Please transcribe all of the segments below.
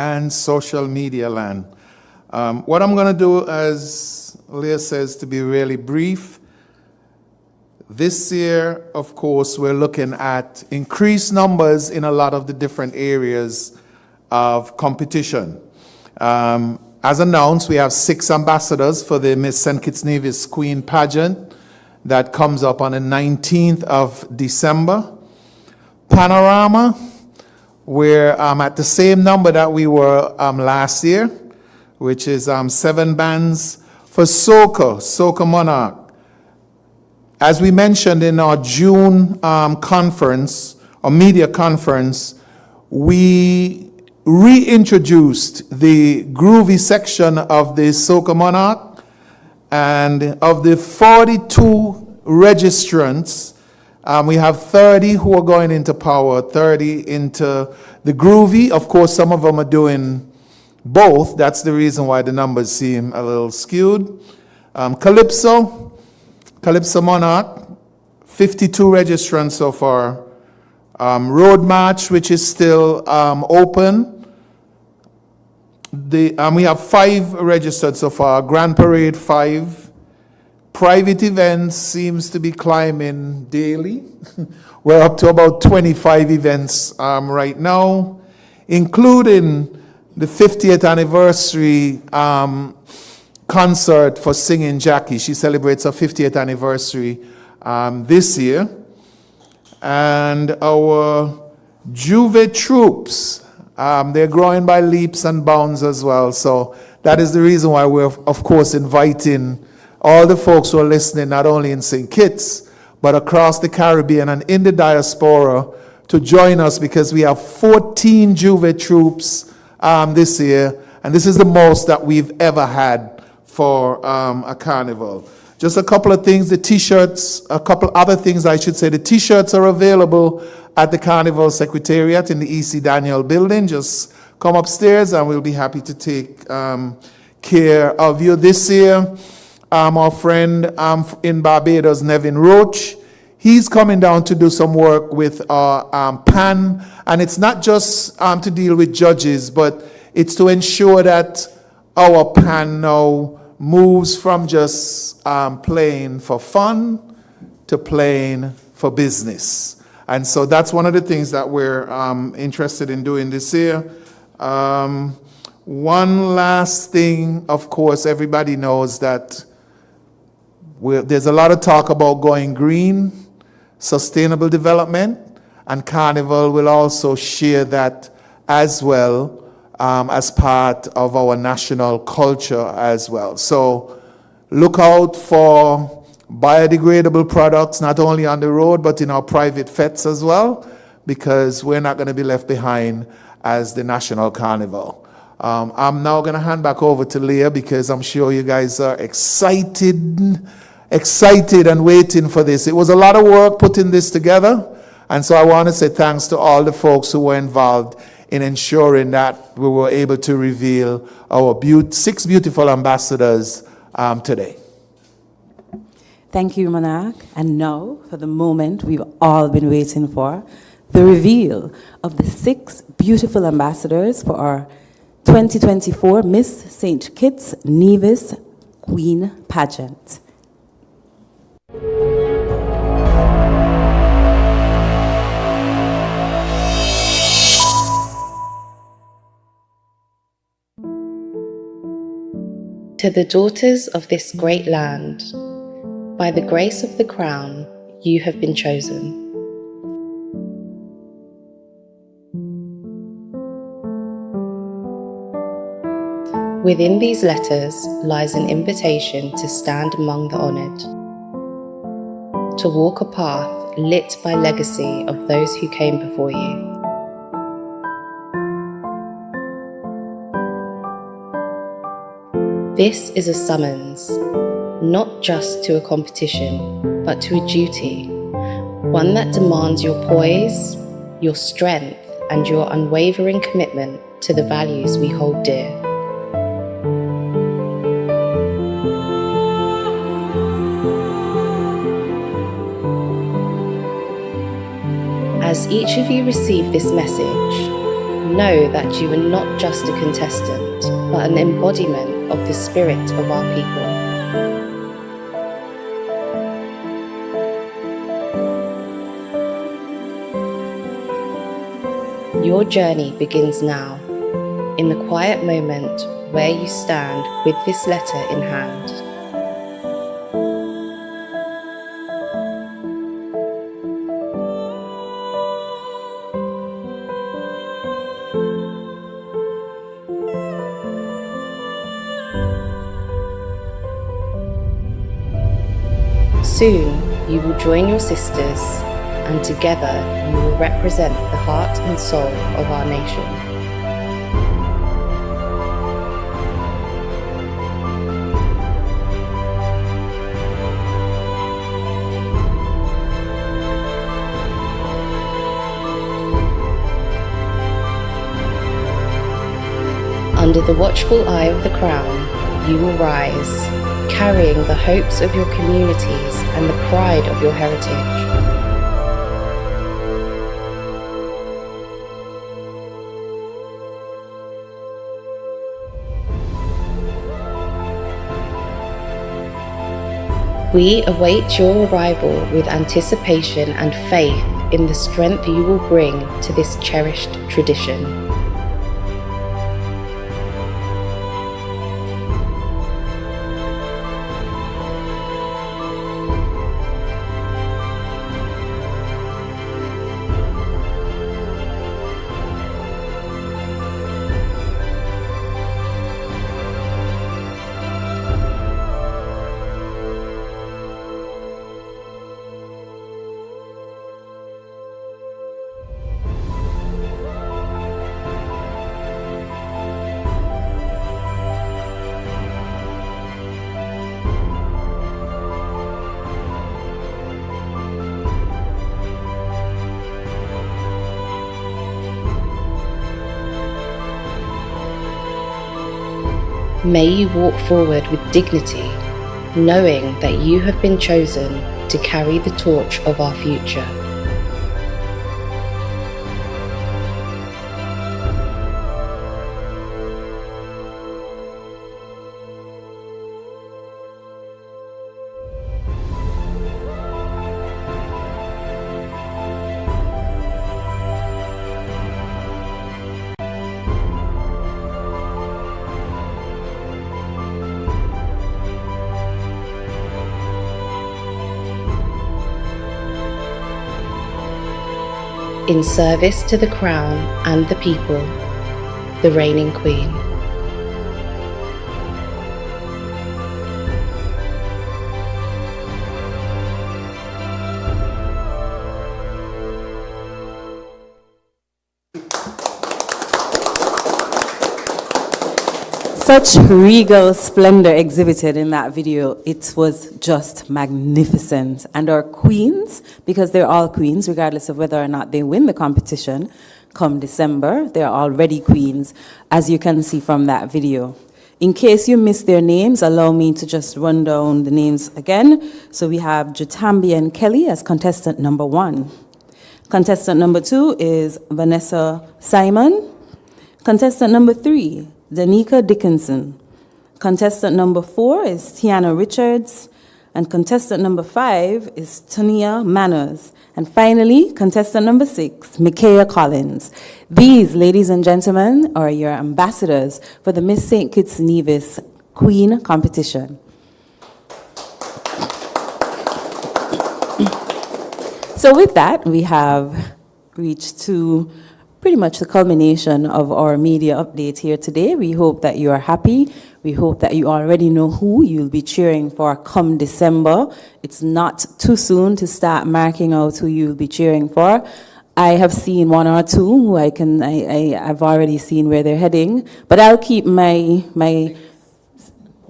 and social media land. What I'm going to do, as Leah says, to be really brief. This year, of course, we're looking at increased numbers in a lot of the different areas of competition. As announced, we have 6 ambassadors for the Miss St. Kitts Nevis Queen Pageant that comes up on the 19th of December. Panorama, we're at the same number that we were last year, which is 7 bands. For Soca Monarch, as we mentioned in our June conference, or media conference, we reintroduced the groovy section of the Soca Monarch, and of the 42 registrants, we have 30 who are going into power, 30 into the groovy. Of course, some of them are doing both. That's the reason why the numbers seem a little skewed. Calypso Monarch, 52 registrants so far. Road March, which is still open. We have 5 registered so far. Grand Parade, 5. Private events seems to be climbing daily. We're up to about 25 events right now, including the 50th anniversary concert for Singing Jackie. She celebrates her 50th anniversary this year. And our Juve troops, they're growing by leaps and bounds as well. So that is the reason why we're, of course, inviting all the folks who are listening, not only in St. Kitts, but across the Caribbean and in the diaspora, to join us, because we have 14 Juve troops this year, and this is the most that we've ever had for a carnival. Just a couple of things, the t-shirts, a couple other things I should say. The t-shirts are available at the Carnival Secretariat in the E.C. Daniel building. Just come upstairs and we'll be happy to take care of you. This year, our friend in Barbados, Nevin Roach, he's coming down to do some work with our PAN, and it's not just to deal with judges, but it's to ensure that our PAN now moves from just playing for fun to playing for business. And so that's one of the things that we're interested in doing this year. One last thing, of course, everybody knows that there's a lot of talk about going green, sustainable development, and Carnival will also share that as well, as part of our national culture as well. So look out for biodegradable products, not only on the road, but in our private fetes as well, because we're not going to be left behind as the National Carnival. I'm now going to hand back over to Leah, because I'm sure you guys are excited and waiting for this. It was a lot of work putting this together, and so I want to say thanks to all the folks who were involved in ensuring that we were able to reveal our 6 beautiful ambassadors today. Thank you, Monarch. And now, for the moment we've all been waiting for, the reveal of the 6 beautiful ambassadors for our 2024 Miss St. Kitts Nevis Queen Pageant. To the daughters of this great land, by the grace of the crown, you have been chosen. Within these letters lies an invitation to stand among the honoured, to walk a path lit by legacy of those who came before you. This is a summons, not just to a competition, but to a duty, one that demands your poise, your strength, and your unwavering commitment to the values we hold dear. As each of you receive this message, know that you are not just a contestant, but an embodiment of the spirit of our people. Your journey begins now, in the quiet moment where you stand with this letter in hand. Soon you will join your sisters, and together you will represent the heart and soul of our nation. Under the watchful eye of the Crown, you will rise, carrying the hopes of your communities and the pride of your heritage. We await your arrival with anticipation and faith in the strength you will bring to this cherished tradition. May you walk forward with dignity, knowing that you have been chosen to carry the torch of our future. In service to the Crown and the people, the reigning Queen. Such regal splendor exhibited in that video. It was just magnificent. And our queens, because they're all queens, regardless of whether or not they win the competition, come December, they're already queens, as you can see from that video. In case you missed their names, allow me to just run down the names again. So we have Jatambi and Kelly as contestant number 1. Contestant number 2 is Vanessa Simon. Contestant number 3, Danica Dickinson. Contestant number 4 is Tiana Richards. And contestant number 5 is Tania Manners. And finally, contestant number 6, Micaiah Collins. These, ladies and gentlemen, are your ambassadors for the Miss St. Kitts Nevis Queen competition. So with that, we have reached to pretty much the culmination of our media update here today. We hope that you are happy. We hope that you already know who you'll be cheering for come December. It's not too soon to start marking out who you'll be cheering for. I have seen 1 or 2 who I've already seen where they're heading, but I'll keep my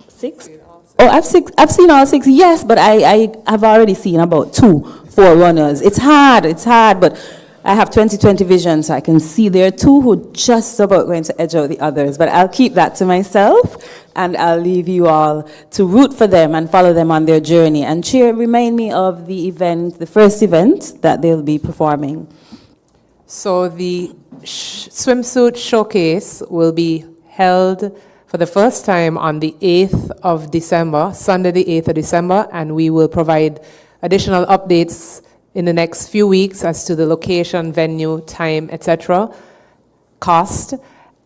6. Oh, I've seen all 6. Yes, but I have already seen about 2 forerunners. It's hard, but I have 20/20 vision, so I can see there are 2 who are just about going to edge out the others, but I'll keep that to myself, and I'll leave you all to root for them and follow them on their journey. And remind me of the event, the first event that they'll be performing. So the swimsuit showcase will be held for the first time on the 8th of December, Sunday the 8th of December, and we will provide additional updates in the next few weeks as to the location, venue, time, etc., cost.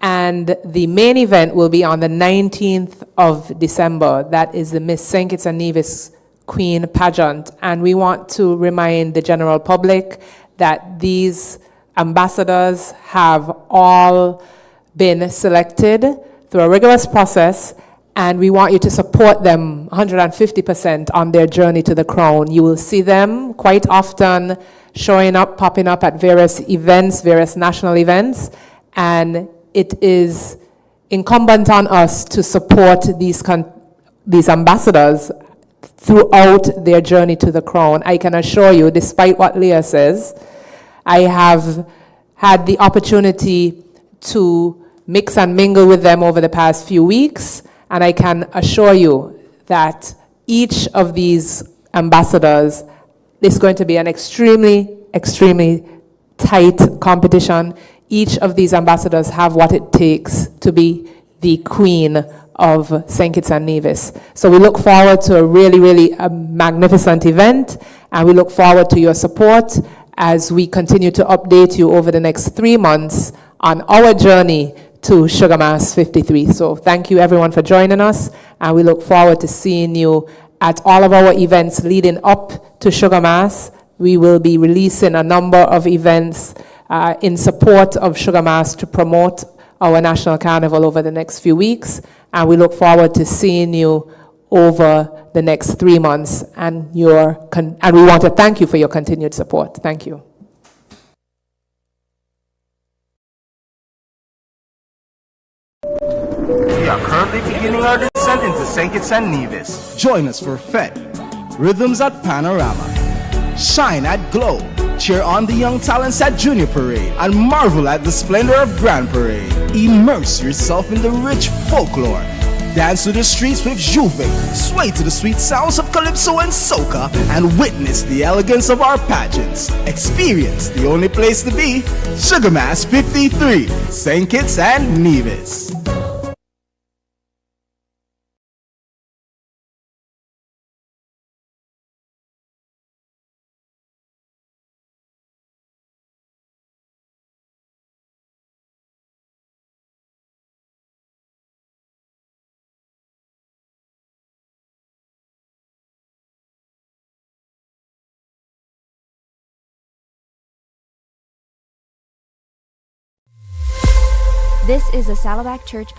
And the main event will be on the 19th of December. That is the Miss St. Kitts and Nevis Queen Pageant. And we want to remind the general public that these ambassadors have all been selected through a rigorous process, and we want you to support them 150% on their journey to the crown. You will see them quite often showing up, popping up at various events, various national events, and it is incumbent on us to support these ambassadors throughout their journey to the crown. I can assure you, despite what Leah says, I have had the opportunity to mix and mingle with them over the past few weeks, and I can assure you that each of these ambassadors is going to be an extremely, extremely tight competition. Each of these ambassadors have what it takes to be the queen of St. Kitts and Nevis. So we look forward to a really, really magnificent event, and we look forward to your support as we continue to update you over the next 3 months on our journey to Sugar Mass 53. So thank you everyone for joining us, and we look forward to seeing you at all of our events leading up to Sugar Mass. We will be releasing a number of events in support of Sugar Mass to promote our National Carnival over the next few weeks, and we look forward to seeing you over the next 3 months, and we want to thank you for your continued support. Thank you. We are currently beginning our descent into St. Kitts and Nevis. Join us for Fed, Rhythms at Panorama, Shine at Glow, cheer on the young talents at Junior Parade, and marvel at the splendor of Grand Parade. Immerse yourself in the rich folklore. Dance to the streets with Juve, sway to the sweet sounds of Calypso and Soca, and witness the elegance of our pageants. Experience the only place to be, Sugar Mass 53, St. Kitts and Nevis. This is a Saddleback Church